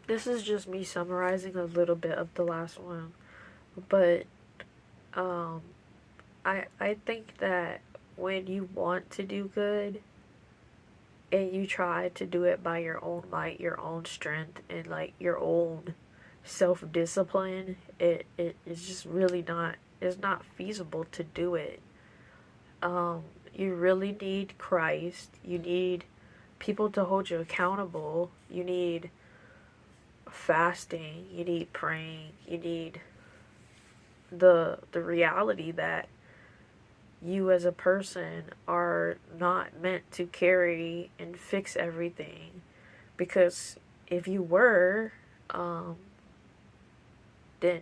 this is just me summarizing a little bit of the last one, but um, I think that when you want to do good and you try to do it by your own might, your own strength, and like your own self discipline, it is just really not, it's not feasible to do it. You really need Christ. You need people to hold you accountable. You need fasting. You need praying. You need the reality that you as a person are not meant to carry and fix everything, because if you were, um, then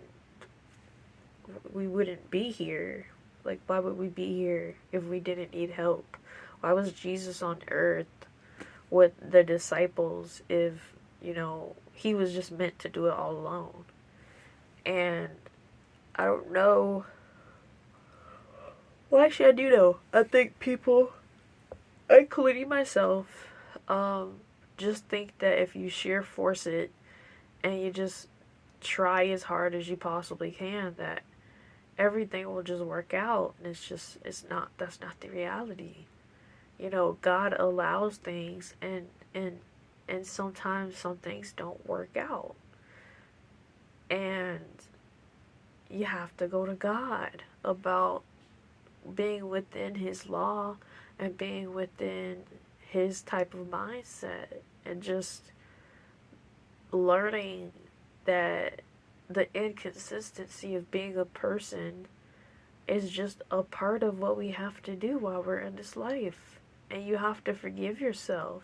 we wouldn't be here. Like, why would we be here if we didn't need help? Why was Jesus on earth with the disciples if, he was just meant to do it all alone? And I don't know. Well, actually, I do know. I think people, including myself, um, just think that if you sheer force it and you just try as hard as you possibly can, that everything will just work out. And it's not, that's not the reality. God allows things, and sometimes some things don't work out. And you have to go to God about being within his law and being within his type of mindset, and just learning that the inconsistency of being a person is just a part of what we have to do while we're in this life. And you have to forgive yourself.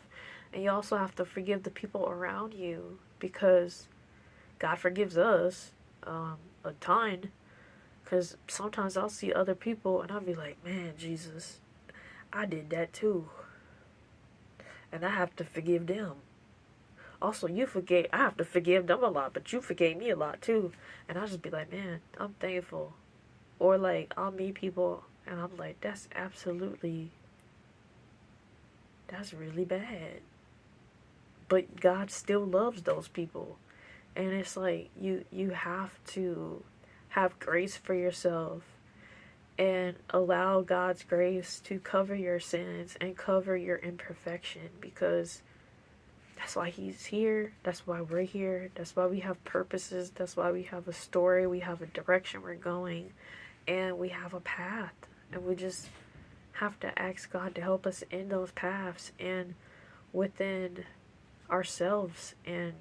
And you also have to forgive the people around you, because God forgives us a ton. Because sometimes I'll see other people and I'll be like, man, Jesus, I did that too. And I have to forgive them. Also, you forgave, I have to forgive them a lot, but you forgave me a lot too. And I'll just be like, man, I'm thankful. Or like, I'll meet people and I'm like, that's really bad. But God still loves those people. And it's like, you have to have grace for yourself and allow God's grace to cover your sins and cover your imperfection, because that's why he's here. That's why we're here. That's why we have purposes. That's why we have a story. We have a direction we're going, and we have a path. And we just have to ask God to help us in those paths and within ourselves, and